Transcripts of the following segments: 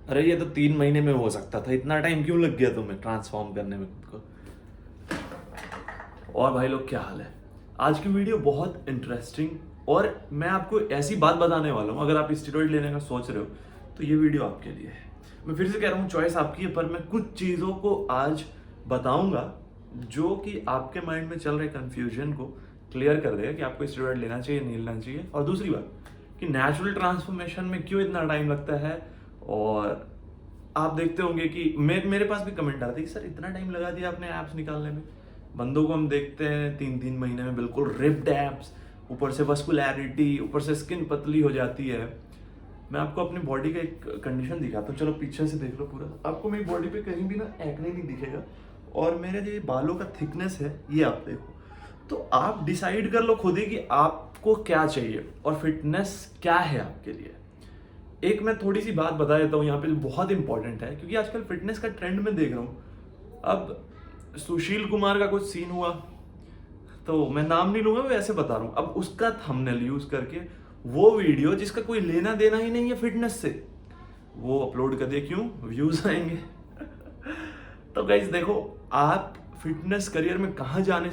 अरे ये तो 3 महीने में हो सकता था, इतना टाइम क्यों लग गया तुम्हें ट्रांसफॉर्म करने में खुद को। और भाई लोग क्या हाल है। आज की वीडियो बहुत इंटरेस्टिंग, और मैं आपको ऐसी बात बताने वाला हूँ, अगर आप स्टेरॉइड लेने का सोच रहे हो तो ये वीडियो आपके लिए है। मैं फिर से कह रहा हूँ, चॉइस आपकी है, पर मैं कुछ चीज़ों को आज बताऊंगा जो कि आपके माइंड में चल रहे कंफ्यूजन को क्लियर कर देगा कि आपको स्टेरॉइड लेना चाहिए नहीं लेना चाहिए। और दूसरी बात कि नेचुरल ट्रांसफॉर्मेशन में क्यों इतना टाइम लगता है। और आप देखते होंगे कि मेरे पास भी कमेंट आते हैं कि सर इतना टाइम लगा दिया आपने एप्स निकालने में। बंदों को हम देखते हैं 3-3 महीने में बिल्कुल रिप्ड एप्स, ऊपर से वस्कुलैरिटी, ऊपर से स्किन पतली हो जाती है। मैं आपको अपनी बॉडी का एक कंडीशन दिखाता हूँ, चलो पीछे से देख लो पूरा। आपको मेरी बॉडी पे कहीं भी ना एक्ने नहीं दिखेगा, और मेरे जो बालों का थिकनेस है ये आप देखो। तो आप डिसाइड कर लो खुद ही कि आपको क्या चाहिए और फिटनेस क्या है आपके लिए। एक मैं थोड़ी सी बात बता देता हूँ यहाँ पे जो बहुत इंपॉर्टेंट है, क्योंकि आजकल फिटनेस का ट्रेंड में देख रहा हूँ। अब सुशील कुमार का कुछ सीन हुआ, तो मैं नाम नहीं लूंगा, मैं ऐसे बता रहा हूँ। अब उसका थंबनेल यूज करके वो वीडियो जिसका कोई लेना देना ही नहीं है फिटनेस से, वो अपलोड कर दे, क्यों? व्यूज आएंगे। तो गाइस देखो, आप फिटनेस करियर में कहाँ जाना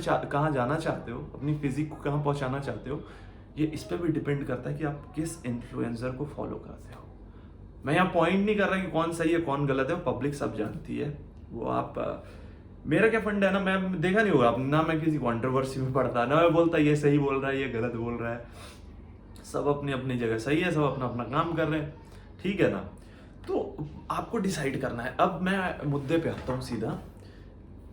चाहते हो, अपनी फिजिक को कहाँ पहुंचाना चाहते हो, ये इस पर भी डिपेंड करता है कि आप किस इन्फ्लुएंसर को फॉलो करते हो। मैं यहाँ पॉइंट नहीं कर रहा कि कौन सही है कौन गलत है, वो पब्लिक सब जानती है। वो आप मेरा क्या फंड है ना, मैं देखा नहीं होगा आपने ना, मैं किसी कंट्रोवर्सी में पड़ता ना मैं बोलता ये सही बोल रहा है ये गलत बोल रहा है। सब अपनी अपनी जगह सही है, सब अपना अपना काम कर रहे हैं, ठीक है ना। तो आपको डिसाइड करना है। अब मैं मुद्दे पे आता हूँ सीधा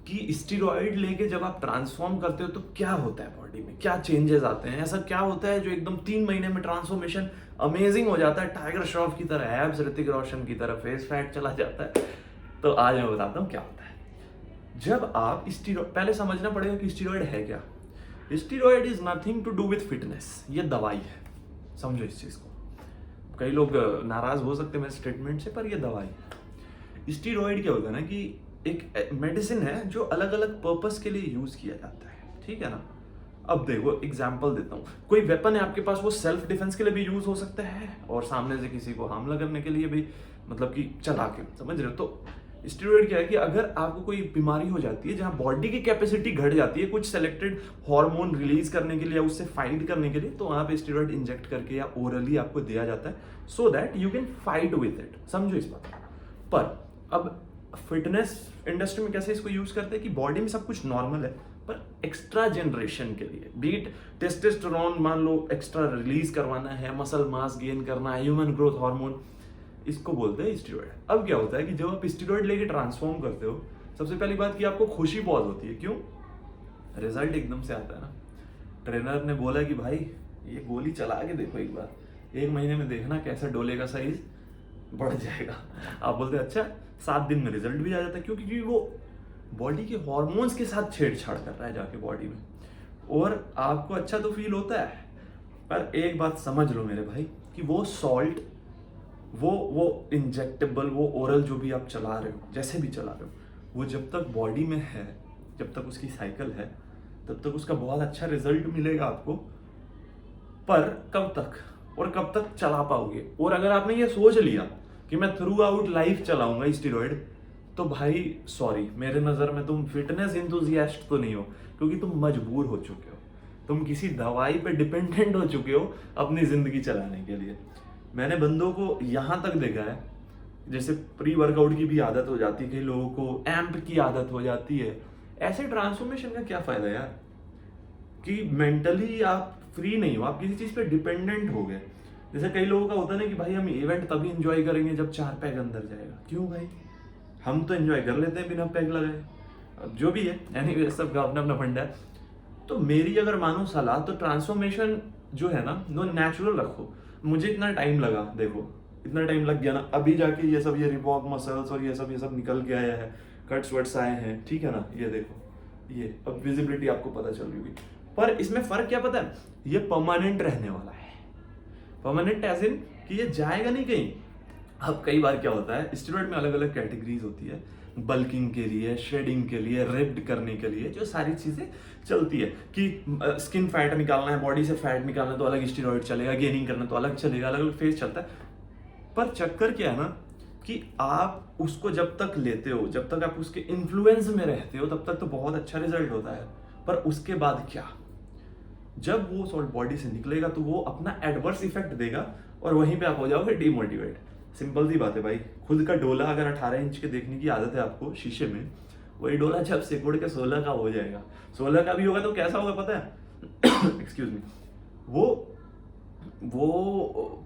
कि स्टीरॉइड लेके जब आप ट्रांसफॉर्म करते हो तो क्या होता है बॉडी में, क्या चेंजेस आते हैं, ऐसा क्या होता है जो एकदम 3 महीने में ट्रांसफॉर्मेशन अमेजिंग हो जाता है, टाइगर श्रॉफ की तरह, एब्स ऋतिक रोशन की तरह, फेस फैट चला जाता है। तो आज मैं बताता हूँ क्या होता है। जब आप स्टीरॉइड, पहले समझना पड़ेगा कि स्टीरॉइड है क्या। Steroid is nothing to do with fitness, ये दवाई है, समझो इस चीज को। कई लोग नाराज हो सकते हैं मेरे स्टेटमेंट से, पर ये दवाई है। स्टीरॉइड क्या होता है ना कि एक मेडिसिन है जो अलग अलग पर्पस के लिए यूज किया जाता है, ठीक है ना। अब देखो एग्जांपल देता हूँ, कोई वेपन है आपके पास, वो सेल्फ डिफेंस के लिए भी यूज हो सकता है, और सामने से किसी को हमला करने के लिए भी, मतलब कि चला के, समझ रहे हो। तो स्टेरॉइड क्या है कि अगर आपको कोई बीमारी हो जाती है जहां बॉडी की कैपेसिटी घट जाती है कुछ सेलेक्टेड हार्मोन रिलीज करने के लिए या उससे फाइट करने के लिए, तो वहां पे स्टेरॉइड इंजेक्ट करके या ओरली आपको दिया जाता है, so that you can fight with it, समझो इस बात को। पर अब फिटनेस इंडस्ट्री में कैसे इसको यूज करते हैं कि बॉडी में सब कुछ नॉर्मल है, पर एक्स्ट्रा जनरेशन के लिए, बीट टेस्टोस्टेरोन मान लो एक्स्ट्रा रिलीज करवाना है, मसल मास गेन करना है, ह्यूमन ग्रोथ हार्मोन, इसको बोलते हैं स्टीरॉइड। अब क्या होता है कि जब आप स्टीरॉइड लेके ट्रांसफॉर्म करते हो, सबसे पहली बात कि आपको खुशी बहुत होती है, क्यों? रिजल्ट एकदम से आता है ना। ट्रेनर ने बोला कि भाई ये गोली चला के देखो एक बार, 1 महीने में देखना कैसा डोले का साइज बढ़ जाएगा। आप बोलते हैं अच्छा, 7 दिन में रिजल्ट भी आ जाता है, क्योंकि वो बॉडी के हॉर्मोन्स के साथ छेड़छाड़ कर रहा है जाके बॉडी में, और आपको अच्छा तो फील होता है। पर एक बात समझ लो मेरे भाई कि वो सॉल्ट, वो इंजेक्टेबल, वो ओरल जो भी आप चला रहे हो, जैसे भी चला रहे हो, वो जब तक बॉडी में है, जब तक उसकी साइकिल है, तब तक उसका बहुत अच्छा रिजल्ट मिलेगा आपको। पर कब तक और कब तक चला पाओगे? और अगर आपने ये सोच लिया कि मैं थ्रू आउट लाइफ चलाऊंगा स्टीरॉइड, तो भाई सॉरी, मेरे नज़र में तुम फिटनेस इंथुजियास्ट तो नहीं हो, क्योंकि तुम मजबूर हो चुके हो, तुम किसी दवाई पे डिपेंडेंट हो चुके हो अपनी जिंदगी चलाने के लिए। मैंने बंदों को यहाँ तक देखा है, जैसे प्री वर्कआउट की भी आदत हो जाती है, कई लोगों को एम्प की आदत हो जाती है। ऐसे ट्रांसफॉर्मेशन का क्या फायदा यार, कि मेंटली आप फ्री नहीं हो, आप किसी चीज पे डिपेंडेंट हो गए। जैसे कई लोगों का होता है ना कि भाई हम इवेंट तभी एंजॉय करेंगे जब 4 पैग अंदर जाएगा। क्यों भाई, हम तो एंजॉय कर लेते हैं बिना पैग लगाए। अब जो भी है, एनीवे सबका अपना अपना फंडा है। तो मेरी अगर मानो सलाह, तो ट्रांसफॉर्मेशन जो है ना वो नेचुरल रखो। मुझे इतना टाइम लगा, देखो इतना टाइम लग गया ना, अभी जाके ये सब, ये रिबॉक मसल्स और ये सब निकल के आया है, कट्स वट्स आए हैं, ठीक है ना। ये देखो, ये अब विजिबिलिटी आपको पता चल रही होगी। पर इसमें फर्क क्या पता है, ये परमानेंट रहने वाला है। परमानेंट एज इन कि ये जाएगा नहीं कहीं। अब कई बार क्या होता है, स्टेरॉइड में अलग अलग कैटेगरीज होती है, बल्किंग के लिए, शेडिंग के लिए, रिप्ड करने के लिए, जो सारी चीजें चलती है कि स्किन फैट निकालना है, बॉडी से फैट निकालना है तो अलग स्टेरॉइड चलेगा, गेनिंग करना तो अलग चलेगा, अलग अलग फेज चलता है। पर चक्कर क्या है ना कि आप उसको जब तक लेते हो, जब तक आप उसके इन्फ्लुएंस में रहते हो, तब तक तो बहुत अच्छा रिजल्ट होता है, पर उसके बाद क्या? जब वो सॉल्ट बॉडी से निकलेगा तो वो अपना एडवर्स इफेक्ट देगा और वहीं पे आप हो जाओगे डिमोटिवेट। सिंपल सी बात है भाई, खुद का डोला अगर 18 इंच के देखने की आदत है आपको शीशे में, वही डोला जब सिकुड़ के 16 का हो जाएगा, 16 का भी होगा तो कैसा होगा पता है? एक्सक्यूज मी, वो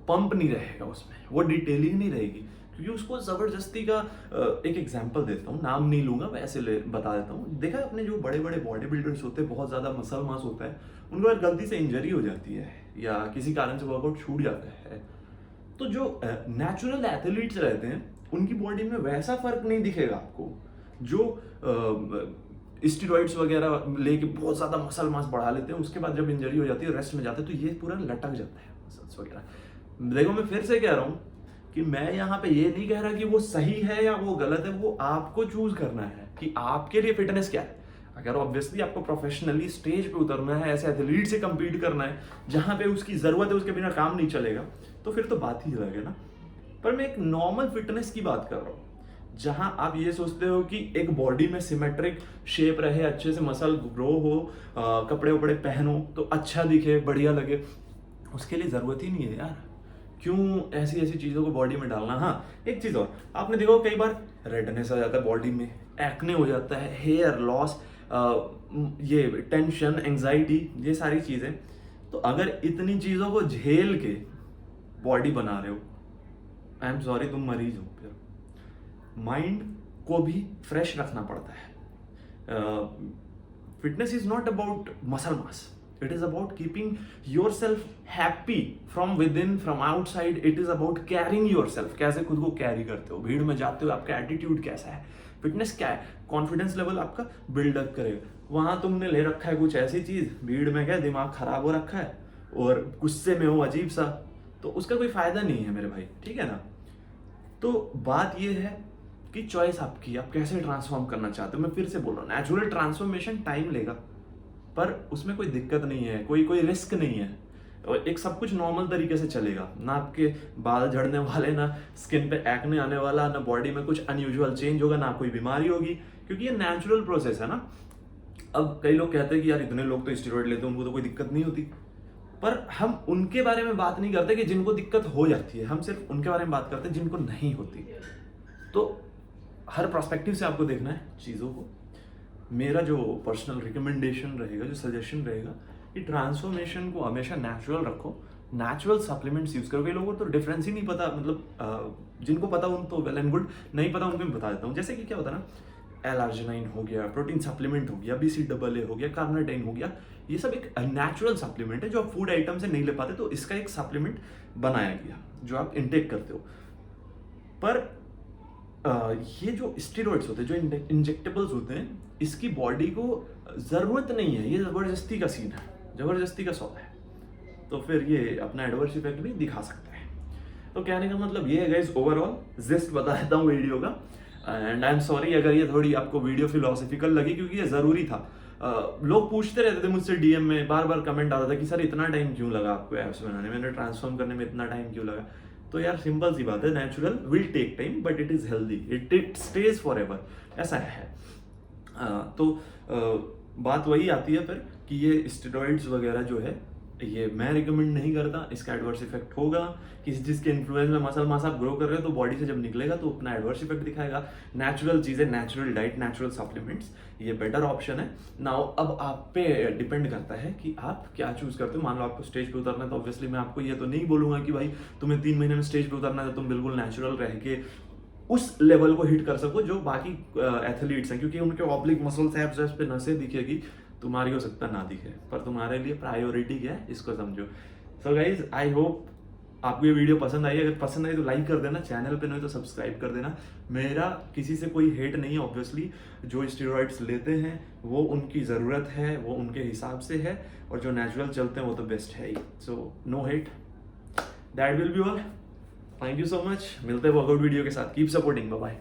पंप नहीं रहेगा उसमें, वो डिटेलिंग नहीं रहेगी, क्योंकि उसको जबरदस्ती का एक एग्जांपल देता हूँ, नाम नहीं लूंगा, वैसे बता देता हूँ। देखा अपने जो बड़े बड़े बॉडी बिल्डर्स होते हैं, बहुत ज्यादा मसल मास होता है, उनको अगर गलती से इंजरी हो जाती है या किसी कारण से वर्कआउट छूट जाता है, तो जो नेचुरल एथलीट्स रहते हैं उनकी बॉडी में वैसा फर्क नहीं दिखेगा आपको। जो स्टेरॉइड्स वगैरह लेके बहुत ज्यादा मसल मास बढ़ा लेते हैं, उसके बाद जब इंजरी हो जाती है, रेस्ट में जाते हैं, तो ये पूरा लटक जाता है मसल्स वगैरह। देखो मैं फिर से कह रहा हूँ कि मैं यहाँ पे ये नहीं कह रहा कि वो सही है या वो गलत है, वो आपको चूज करना है कि आपके लिए फिटनेस क्या है। अगर ऑब्वियसली आपको प्रोफेशनली स्टेज पे उतरना है, ऐसे एथलीट से compete करना है जहां पे उसकी जरूरत है, उसके बिना काम नहीं चलेगा, तो फिर तो बात ही अलग है ना। पर मैं एक नॉर्मल फिटनेस की बात कर रहा हूँ, जहां आप ये सोचते हो कि एक बॉडी में सिमेट्रिक शेप रहे, अच्छे से मसल ग्रो हो, कपड़े वपड़े पहनो तो अच्छा दिखे, बढ़िया लगे, उसके लिए जरूरत ही नहीं है यार। क्यों ऐसी ऐसी चीजों को बॉडी में डालना? हाँ, एक चीज और, आपने देखो कई बार रेडनेस आ जाता है बॉडी में, एक्ने हो जाता है, हेयर लॉस, ये टेंशन, एंजाइटी, ये सारी चीजें। तो अगर इतनी चीजों को झेल के बॉडी बना रहे हो, आई एम सॉरी, तुम मरीज हो। फिर माइंड को भी फ्रेश रखना पड़ता है। Fitness is not about muscle mass, it is about keeping yourself happy from within, from outside. it is about carrying yourself, कैसे खुद को कैरी करते हो, भीड़ में जाते हो, आपका एटीट्यूड कैसा है। फिटनेस क्या है? कॉन्फिडेंस लेवल आपका बिल्डअप करेगा। वहां तुमने ले रखा है कुछ ऐसी चीज, भीड़ में गया, दिमाग खराब हो रखा है और गुस्से में हो अजीब सा, तो उसका कोई फायदा नहीं है मेरे भाई, ठीक है ना। तो बात यह है कि चॉइस आपकी, आप कैसे ट्रांसफॉर्म करना चाहते हो। मैं फिर से बोल रहा हूँ, नेचुरल ट्रांसफॉर्मेशन टाइम लेगा, पर उसमें कोई दिक्कत नहीं है, कोई रिस्क नहीं है, और एक सब कुछ नॉर्मल तरीके से चलेगा ना। आपके बाल झड़ने वाले, ना स्किन पे एक्ने आने वाला, ना बॉडी में कुछ अनयूजुअल चेंज होगा, ना कोई बीमारी होगी, क्योंकि ये नेचुरल प्रोसेस है ना। अब कई लोग कहते हैं कि यार इतने लोग तो स्टेरॉइड लेते हैं, उनको तो कोई दिक्कत नहीं होती, पर हम उनके बारे में बात नहीं करते कि जिनको दिक्कत हो जाती है, हम सिर्फ उनके बारे में बात करते हैं जिनको नहीं होती। तो हर पर्सपेक्टिव से आपको देखना है चीज़ों को। मेरा जो पर्सनल रिकमेंडेशन रहेगा, जो सजेशन रहेगा, कि ट्रांसफॉर्मेशन को हमेशा नेचुरल रखो, नेचुरल सप्लीमेंट्स यूज करो। कई लोगों को तो डिफरेंस ही नहीं पता, मतलब जिनको पता उन तो वेल एंड गुड, नहीं पता उनको मैं बता देता हूँ। जैसे कि क्या होता है ना, एल-आर्जिनाइन हो गया, प्रोटीन सप्लीमेंट हो गया, BCAA हो गया, कार्निटाइन हो गया, ये सब एक नेचुरल सप्लीमेंट है जो आप फूड आइटम से नहीं ले पाते, तो इसका एक सप्लीमेंट बनाया गया जो आप इनटेक करते हो। पर ये जो स्टेरॉइड्स होते हैं, जो इंजेक्टेबल्स होते हैं, इसकी बॉडी को जरूरत नहीं है, ये जबरदस्ती का सीन है, जबरदस्ती का सौदा है, तो फिर ये अपना एडवर्स इफेक्ट भी दिखा सकता है। तो कहने का मतलब ये है गाइस, ओवरऑल जस्ट बता देता हूँ वीडियो का, एंड आई एम सॉरी अगर ये थोड़ी आपको वीडियो फिलोसफिकल लगी, क्योंकि ये जरूरी था। लोग पूछते रहते थे मुझसे डीएम में, बार बार कमेंट आता था कि सर इतना टाइम क्यों लगा आपको एप्स बनाने में, ट्रांसफॉर्म करने में इतना टाइम क्यों लगा। तो यार सिंपल सी बात है, natural will take time but it is healthy, it stays for ever, ऐसा है। तो बात वही आती है फिर कि ये स्टेरॉइड्स वगैरह जो है, ये मैं रिकमेंड नहीं करता, इसका एडवर्स इफेक्ट होगा। किसी चीज़ के इन्फ्लुएंस में मसल मास आप ग्रो कर रहे हो तो बॉडी से जब निकलेगा तो अपना एडवर्स इफेक्ट दिखाएगा। नेचुरल चीज़ें, नेचुरल डाइट, नेचुरल सप्लीमेंट्स, ये बेटर ऑप्शन है। नाउ अब आप पे डिपेंड करता है कि आप क्या चूज करते हो। मान लो आपको स्टेज पे उतरना है, तो ऑब्वियसली मैं आपको ये तो नहीं बोलूंगा कि भाई तुम्हें 3 महीने में स्टेज पे उतरना है, तो तुम बिल्कुल नेचुरल रह के उस लेवल को हिट कर सको जो बाकी एथलीट्स हैं, क्योंकि उनके ऑब्लिक मसल्स, एब्स पे नसें दिखेगी, तुम्हारी हो सकता ना दिखे, पर तुम्हारे लिए प्रायोरिटी क्या है इसको समझो। सो गाइज, आई होप आपको ये वीडियो पसंद आई। अगर पसंद आई तो लाइक कर देना, चैनल पे नहीं तो सब्सक्राइब कर देना। मेरा किसी से कोई हेट नहीं है, ऑब्वियसली जो स्टेरॉइड्स लेते हैं वो उनकी ज़रूरत है, वो उनके हिसाब से है, और जो नेचुरल चलते हैं वो तो बेस्ट है ही। So no hate, that will be all. Thank you so much. मिलते हैं वर्कआउट वीडियो के साथ। Keep supporting, bye bye.